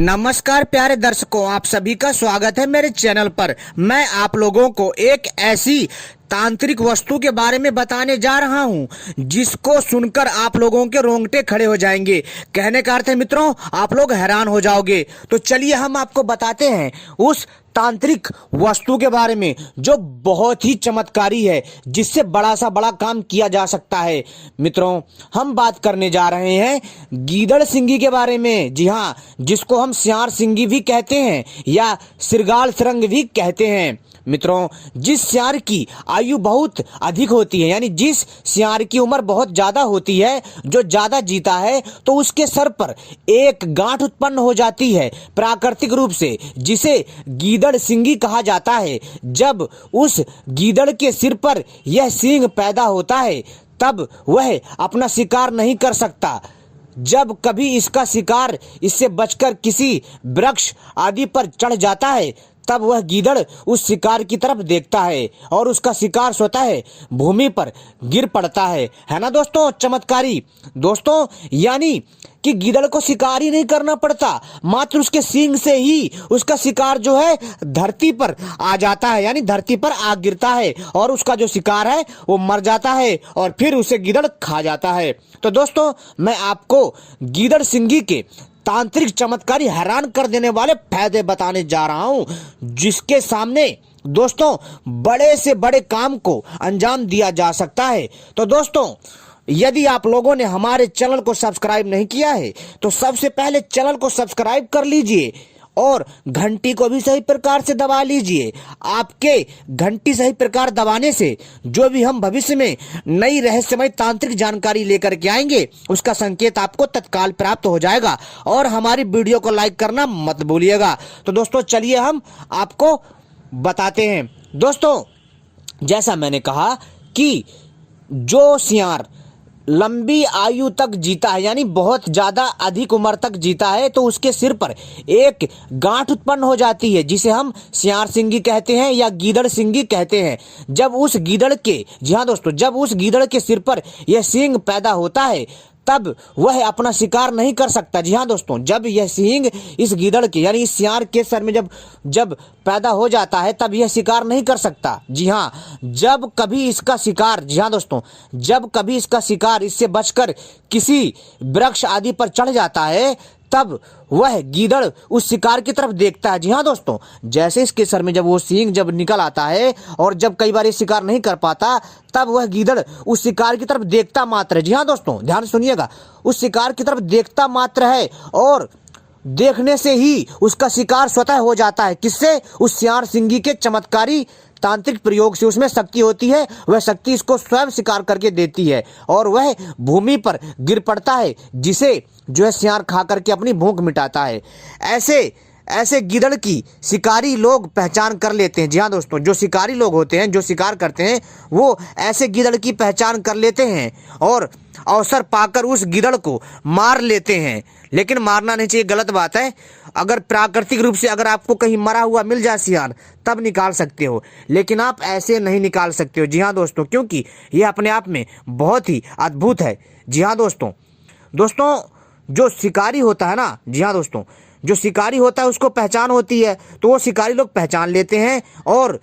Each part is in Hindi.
नमस्कार प्यारे दर्शकों, आप सभी का स्वागत है मेरे चैनल पर। मैं आप लोगों को एक ऐसी तांत्रिक वस्तु के बारे में बताने जा रहा हूं जिसको सुनकर आप लोगों के रोंगटे खड़े हो जाएंगे। कहने का अर्थ है मित्रों, आप लोग हैरान हो जाओगे। तो चलिए हम आपको बताते हैं उस तांत्रिक वस्तु के बारे में जो बहुत ही चमत्कारी है, जिससे बड़ा सा बड़ा काम किया जा सकता है। मित्रों, हम बात करने जा रहे हैं गीदड़ सिंगी के बारे में। जी हाँ, जिसको हम सियार सिंगी भी कहते हैं या सिरगाल सिरंग भी कहते हैं। मित्रों, जिस सियार की आयु बहुत अधिक होती है, यानी जिस सियार की उम्र बहुत ज्यादा होती है, जो ज्यादा जीता है, तो उसके सर पर एक गांठ उत्पन्न हो जाती है प्राकृतिक रूप से, जिसे गीदड़ सिंगी कहा जाता है। जब उस गीदड़ के सिर पर यह सींग पैदा होता है, तब वह अपना शिकार नहीं कर सकता। जब कभी इसका शिकार इससे बचकर किसी वृक्ष आदि पर चढ़ जाता है, तब वह गीदड़ उस शिकार की तरफ देखता है और उसका शिकार स्वतः भूमि पर गिर पड़ता है ना दोस्तों। चमत्कारी दोस्तों, यानी कि गीदड़ को शिकार ही नहीं करना पड़ता, मात्र उसके सींग से ही उसका शिकार जो है धरती पर आ जाता है, यानी धरती पर आ गिरता है और उसका जो शिकार है वो मर जाता है और फिर उसे गीदड़ खा जाता है। तो दोस्तों, मैं आपको गीदड़ सिंगी के तांत्रिक चमत्कारी हैरान कर देने वाले फायदे बताने जा रहा हूं, जिसके सामने दोस्तों बड़े से बड़े काम को अंजाम दिया जा सकता है। तो दोस्तों, यदि आप लोगों ने हमारे चैनल को सब्सक्राइब नहीं किया है तो सबसे पहले चैनल को सब्सक्राइब कर लीजिए और घंटी को भी सही प्रकार से दबा लीजिए। आपके घंटी सही प्रकार दबाने से जो भी हम भविष्य में नई रहस्यमय तांत्रिक जानकारी लेकर के आएंगे, उसका संकेत आपको तत्काल प्राप्त हो जाएगा। और हमारी वीडियो को लाइक करना मत भूलिएगा। तो दोस्तों, चलिए हम आपको बताते हैं। दोस्तों, जैसा मैंने कहा कि जो सियार लंबी आयु तक जीता है, यानी बहुत ज्यादा अधिक उम्र तक जीता है, तो उसके सिर पर एक गांठ उत्पन्न हो जाती है, जिसे हम सियार सिंगी कहते हैं या गीदड़ सिंगी कहते हैं। जब उस गीदड़ के, जी हाँ दोस्तों, जब उस गीदड़ के सिर पर यह सींग पैदा होता है, तब वह अपना शिकार नहीं कर सकता। जी हाँ दोस्तों, जब यह सींग इस गीदड़ के, यानी इस सियार के सर में जब पैदा हो जाता है, तब यह शिकार नहीं कर सकता। जी हाँ, जब कभी इसका शिकार, जी हाँ दोस्तों, जब कभी इसका शिकार इससे बचकर किसी वृक्ष आदि पर चढ़ जाता है, तब वह गीदड़ उस शिकार की तरफ देखता है। जी हाँ दोस्तों, जैसे इसके सर में जब वो सींग जब निकल आता है और जब कई बार ये शिकार नहीं कर पाता, तब वह गीदड़ उस शिकार की तरफ देखता मात्र है। जी हाँ दोस्तों, ध्यान सुनिएगा, उस शिकार की तरफ देखता मात्र है और देखने से ही उसका शिकार स्वतः हो जाता है। किससे? उस सियार सिंगी के चमत्कारी तांत्रिक प्रयोग से। उसमें शक्ति होती है, वह शक्ति इसको स्वयं शिकार करके देती है और वह भूमि पर गिर पड़ता है, जिसे जो है सियार खा करके अपनी भूख मिटाता है। ऐसे गिदड़ की शिकारी लोग पहचान कर लेते हैं। जी हाँ दोस्तों, जो शिकारी लोग होते हैं, जो शिकार करते हैं, वो ऐसे गिदड़ की पहचान कर लेते हैं और अवसर पाकर उस गिदड़ को मार लेते हैं। लेकिन मारना नहीं चाहिए, गलत बात है। अगर प्राकृतिक रूप से अगर आपको कहीं मरा हुआ मिल जाए सियार, तब निकाल सकते हो, लेकिन आप ऐसे नहीं निकाल सकते हो। जी हाँ दोस्तों, क्योंकि यह अपने आप में बहुत ही अद्भुत है। जी हाँ दोस्तों, जो शिकारी होता है ना, जी हाँ दोस्तों, जो शिकारी होता है उसको पहचान होती है, तो वो शिकारी लोग पहचान लेते हैं और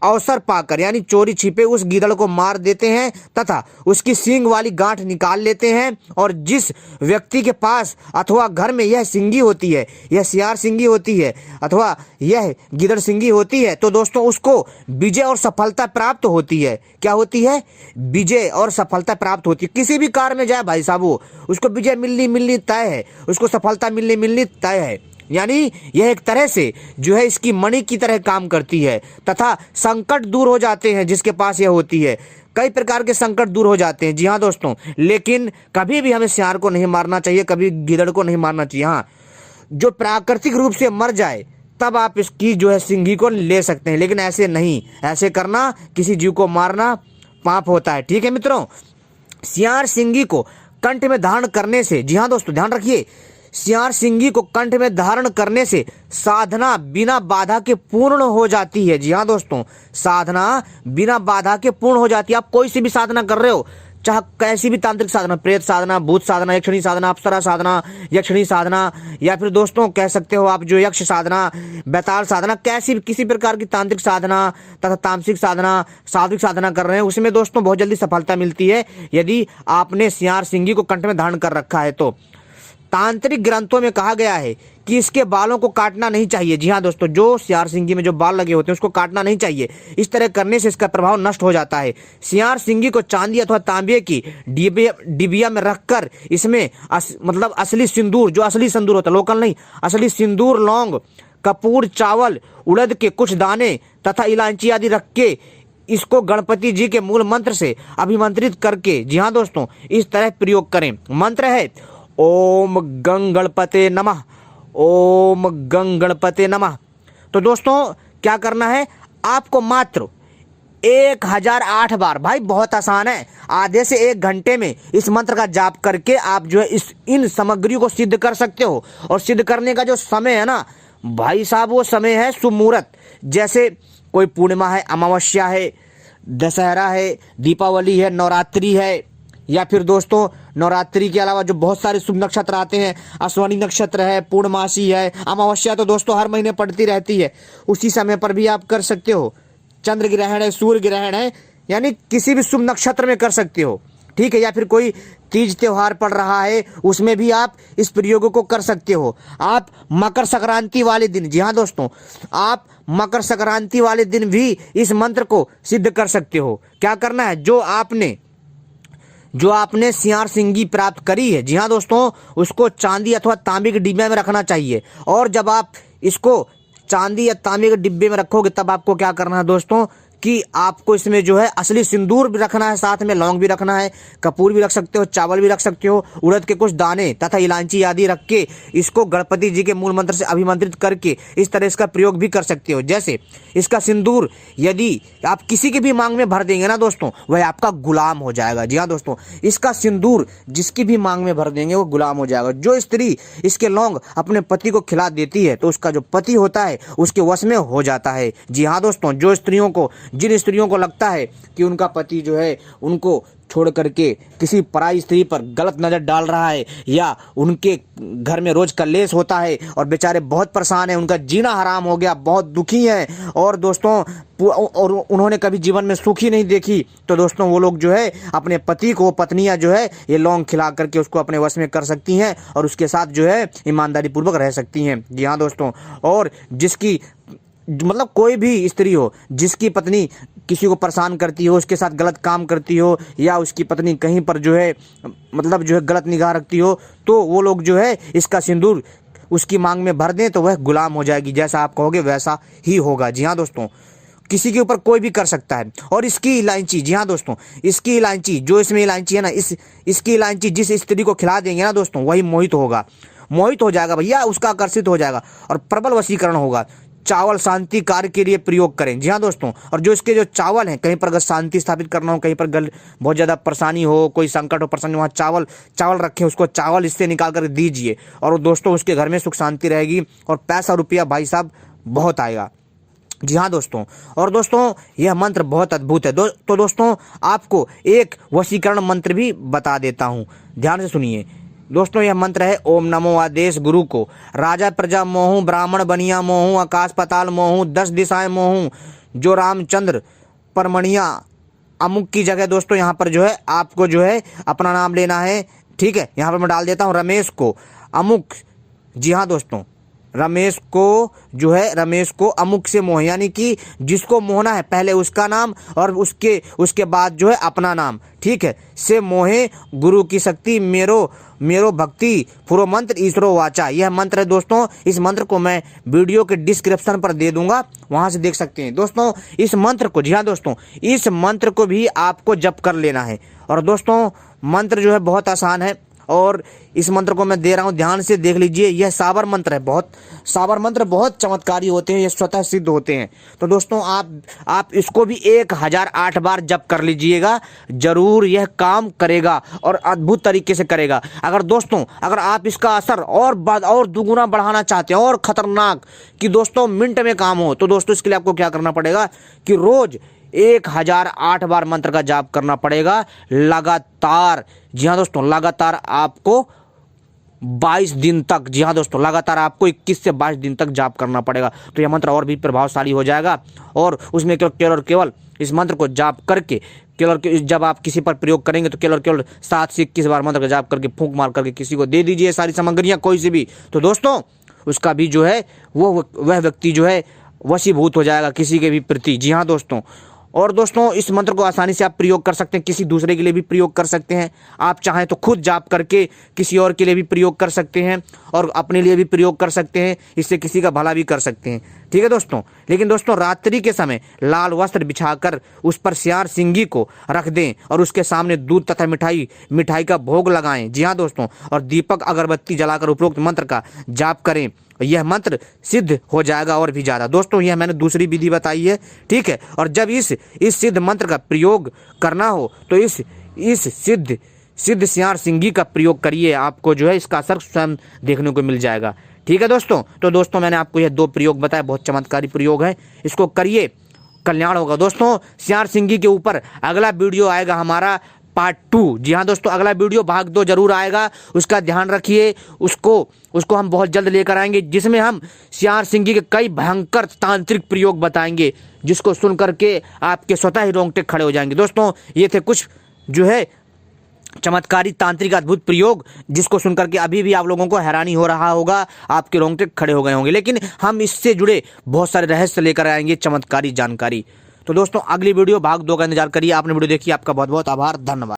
अवसर पाकर, यानी चोरी छिपे उस गीदड़ को मार देते हैं तथा उसकी सींग वाली गांठ निकाल लेते हैं। और जिस व्यक्ति के पास अथवा घर में यह सिंगी होती है, यह सियार सिंगी होती है अथवा यह गीदड़ सिंगी होती है, तो दोस्तों उसको विजय और सफलता प्राप्त होती है। क्या होती है? विजय और सफलता प्राप्त होती है। किसी भी कार्य में जाए भाई साहब, वो उसको विजय मिलनी तय है, उसको सफलता मिलनी तय है। यानी यह एक तरह से जो है इसकी मणि की तरह काम करती है तथा संकट दूर हो जाते हैं जिसके पास यह होती है। कई प्रकार के संकट दूर हो जाते हैं। जी हाँ दोस्तों, लेकिन कभी भी हमें सियार को नहीं मारना चाहिए, कभी गिदड़ को नहीं मारना चाहिए। हाँ, जो प्राकृतिक रूप से मर जाए तब आप इसकी जो है सिंगी को ले सकते हैं, लेकिन ऐसे नहीं, ऐसे करना, किसी जीव को मारना पाप होता है। ठीक है मित्रों, सियार सिंगी को कंठ में धारण करने से, जी हाँ दोस्तों ध्यान रखिए, सियार सिंगी को कंठ में धारण करने से साधना बिना बाधा के पूर्ण हो जाती है। जी हाँ दोस्तों, साधना बिना बाधा के पूर्ण हो जाती है। आप कोई सी भी साधना कर रहे हो, चाहे कैसी भी तांत्रिक साधना, प्रेत साधना, भूत साधना, यक्षिणी साधना, अप्सरा साधना, यक्षिणी साधना, या फिर दोस्तों कह सकते हो आप जो यक्ष साधना, बेताल साधना, कैसी भी किसी प्रकार की तांत्रिक साधना तथा तामसिक साधना, सात्विक साधना कर रहे हैं, उसमें दोस्तों बहुत जल्दी सफलता मिलती है यदि आपने सियार सिंगी को कंठ में धारण कर रखा है तो। तांत्रिक ग्रंथों में कहा गया है कि इसके बालों को काटना नहीं चाहिए। जी हाँ दोस्तों, जो सियार सिंगी में जो बाल लगे होते हैं उसको काटना नहीं चाहिए। इस तरह करने से इसका प्रभाव नष्ट हो जाता है। सियार सिंगी को चांदी अथवा तांबे की डिबिया में रखकर इसमें मतलब असली सिंदूर, जो असली सिंदूर होता है, लोकल नहीं, असली सिंदूर, लौंग, कपूर, चावल, उड़द के कुछ दाने तथा इलायची आदि रख के इसको गणपति जी के मूल मंत्र से अभिमंत्रित करके, जी हाँ दोस्तों, इस तरह प्रयोग करें। मंत्र है ओम गंग गणपते नमः, ओम गंग गणपते नमः। तो दोस्तों क्या करना है, आपको मात्र 1008 बार, भाई बहुत आसान है, आधे से 1 घंटे में इस मंत्र का जाप करके आप जो है इन सामग्रियों को सिद्ध कर सकते हो। और सिद्ध करने का जो समय है ना भाई साहब, वो समय है शुभ मुहूर्त, जैसे कोई पूर्णिमा है, अमावस्या है, दशहरा है, दीपावली है, नवरात्रि है, या फिर दोस्तों नवरात्रि के अलावा जो बहुत सारे शुभ नक्षत्र आते हैं, अश्वनी नक्षत्र है, पूर्णमासी है, अमावस्या तो दोस्तों हर महीने पड़ती रहती है, उसी समय पर भी आप कर सकते हो। चंद्र ग्रहण है, सूर्य ग्रहण है, यानी किसी भी शुभ नक्षत्र में कर सकते हो, ठीक है। या फिर कोई तीज त्योहार पड़ रहा है, उसमें भी आप इस प्रयोग को कर सकते हो। आप मकर संक्रांति वाले दिन, जी हाँ दोस्तों, आप मकर संक्रांति वाले दिन भी इस मंत्र को सिद्ध कर सकते हो। क्या करना है, जो आपने सियार सिंगी प्राप्त करी है, जी हाँ दोस्तों, उसको चांदी अथवा तांबे के डिब्बे में रखना चाहिए। और जब आप इसको चांदी या तांबे के डिब्बे में रखोगे तब आपको क्या करना है दोस्तों कि आपको इसमें जो है असली सिंदूर भी रखना है, साथ में लौंग भी रखना है, कपूर भी रख सकते हो, चावल भी रख सकते हो, उड़द के कुछ दाने तथा इलायची आदि रख के इसको गणपति जी के मूल मंत्र से अभिमंत्रित करके इस तरह इसका प्रयोग भी कर सकते हो। जैसे इसका सिंदूर यदि आप किसी की भी मांग में भर देंगे ना दोस्तों, वह आपका गुलाम हो जाएगा। जी हाँ दोस्तों, इसका सिंदूर जिसकी भी मांग में भर देंगे वो गुलाम हो जाएगा। जो स्त्री इसके लौंग अपने पति को खिला देती है तो उसका जो पति होता है उसके वश में हो जाता है। जी हाँ दोस्तों, जिन स्त्रियों को लगता है कि उनका पति जो है उनको छोड़ करके किसी पराई स्त्री पर गलत नजर डाल रहा है, या उनके घर में रोज कलेश होता है और बेचारे बहुत परेशान हैं, उनका जीना हराम हो गया, बहुत दुखी हैं, और दोस्तों और उन्होंने कभी जीवन में सुख ही नहीं देखी, तो दोस्तों वो लोग जो है अपने पति को, पत्नियां जो है ये लौंग खिला करके उसको अपने वश में कर सकती हैं और उसके साथ जो है ईमानदारी पूर्वक रह सकती हैं। जी हाँ दोस्तों, और जिसकी मतलब कोई भी स्त्री हो जिसकी पत्नी किसी को परेशान करती हो, उसके साथ गलत काम करती हो, या उसकी पत्नी कहीं पर जो है मतलब जो है गलत निगाह रखती हो, तो वो लोग जो है इसका सिंदूर उसकी मांग में भर दें तो वह गुलाम हो जाएगी। जैसा आप कहोगे वैसा ही होगा। जी हाँ दोस्तों, किसी के ऊपर कोई भी कर सकता है। और इसकी इलायची, जी हाँ दोस्तों, इसकी इलायची, जो इसमें इलायची है ना, इसकी इलायची जिस स्त्री को खिला देंगे ना दोस्तों, वही मोहित हो जाएगा भैया, उसका आकर्षित हो जाएगा और प्रबल वशीकरण होगा। चावल शांति कार्य के लिए प्रयोग करें। जी हाँ दोस्तों, और जो इसके जो चावल हैं, कहीं पर अगर शांति स्थापित करना हो, कहीं पर बहुत ज़्यादा परेशानी हो, कोई संकट हो, परेशानी, वहाँ चावल रखें, उसको चावल इससे निकाल कर दीजिए और दोस्तों उसके घर में सुख शांति रहेगी और पैसा रुपया भाई साहब बहुत आएगा। जी हाँ दोस्तों, और दोस्तों यह मंत्र बहुत अद्भुत है। तो दोस्तों आपको एक वशीकरण मंत्र भी बता देता हूँ, ध्यान से सुनिए दोस्तों। यह मंत्र है ओम नमो आदेश गुरु को, राजा प्रजा मोहूं, ब्राह्मण बनिया मोहूं, आकाश पाताल मोहूं, 10 दिशाएं मोहूं, जो रामचंद्र परमणिया अमुक की जगह दोस्तों यहाँ पर जो है आपको जो है अपना नाम लेना है, ठीक है। यहाँ पर मैं डाल देता हूँ रमेश को अमुक। जी हाँ दोस्तों, रमेश को अमुक से मोह, यानी कि जिसको मोहना है पहले उसका नाम और उसके बाद जो है अपना नाम, ठीक है। से मोहे गुरु की शक्ति मेरो भक्ति पुरो मंत्र ईश्वरो वाचा। यह मंत्र है दोस्तों। इस मंत्र को मैं वीडियो के डिस्क्रिप्शन पर दे दूंगा, वहां से देख सकते हैं दोस्तों इस मंत्र को। जी हाँ दोस्तों, इस मंत्र को भी आपको जप कर लेना है। और दोस्तों मंत्र जो है बहुत आसान है और इस मंत्र को मैं दे रहा हूं, ध्यान से देख लीजिए। यह साबर मंत्र है, साबर मंत्र बहुत चमत्कारी होते हैं, ये स्वतः सिद्ध होते हैं। तो दोस्तों आप इसको भी 1008 बार जप कर लीजिएगा, जरूर यह काम करेगा और अद्भुत तरीके से करेगा। अगर आप इसका असर और दुगुना बढ़ाना चाहते हैं और खतरनाक कि दोस्तों मिनट में काम हो, तो दोस्तों इसके लिए आपको क्या करना पड़ेगा कि रोज 1008 बार मंत्र का जाप करना पड़ेगा लगातार। जी हाँ दोस्तों, लगातार आपको 22 दिन तक, जी हाँ दोस्तों, लगातार आपको 21 से 22 दिन तक जाप करना पड़ेगा। तो यह मंत्र और भी प्रभावशाली हो जाएगा। और उसमें केवल और केवल इस मंत्र को जाप करके केवल जब आप किसी पर प्रयोग करेंगे तो केवल 7 से 21 बार मंत्र का जाप करके फूंक मार करके किसी को दे दीजिए सारी सामग्रियां कोई सी भी। तो दोस्तों उसका भी जो है वह व्यक्ति जो है वशीभूत हो जाएगा किसी के भी प्रति। जी हाँ दोस्तों, और दोस्तों इस मंत्र को आसानी से आप प्रयोग कर सकते हैं, किसी दूसरे के लिए भी प्रयोग कर सकते हैं। आप चाहें तो खुद जाप करके किसी और के लिए भी प्रयोग कर सकते हैं और अपने लिए भी प्रयोग कर सकते हैं, इससे किसी का भला भी कर सकते हैं। ठीक है दोस्तों, लेकिन दोस्तों रात्रि के समय लाल वस्त्र बिछाकर उस पर सियार सिंगी को रख दें और उसके सामने दूध तथा मिठाई का भोग लगाएं। जी हाँ दोस्तों, और दीपक अगरबत्ती जलाकर उपरोक्त मंत्र का जाप करें। यह मंत्र सिद्ध हो जाएगा और भी ज़्यादा। दोस्तों यह मैंने दूसरी विधि बताई है, ठीक है। और जब इस सिद्ध मंत्र का प्रयोग करना हो तो इस सिद्ध सियार सिंगी का प्रयोग करिए, आपको जो है इसका असर स्वयं देखने को मिल जाएगा। ठीक है दोस्तों, तो दोस्तों मैंने आपको यह 2 प्रयोग बताए, बहुत चमत्कारी प्रयोग है, इसको करिए, कल्याण होगा। दोस्तों सियार सिंगी के ऊपर अगला वीडियो आएगा हमारा पार्ट 2। जी हाँ दोस्तों, अगला वीडियो भाग 2 जरूर आएगा, उसका ध्यान रखिए। उसको हम बहुत जल्द लेकर आएंगे, जिसमें हम सियार सिंगी के कई भयंकर तांत्रिक प्रयोग बताएंगे, जिसको सुन करके आपके स्वतः ही रोंगटे खड़े हो जाएंगे। दोस्तों ये थे कुछ जो है चमत्कारी तांत्रिक अद्भुत प्रयोग, जिसको सुनकर के अभी भी आप लोगों को हैरानी हो रहा होगा, आपके रोंगटे खड़े हो गए होंगे। लेकिन हम इससे जुड़े बहुत सारे रहस्य लेकर आएंगे, चमत्कारी जानकारी। तो दोस्तों अगली वीडियो भाग 2 का इंतजार करिए। आपने वीडियो देखी, आपका बहुत बहुत आभार, धन्यवाद।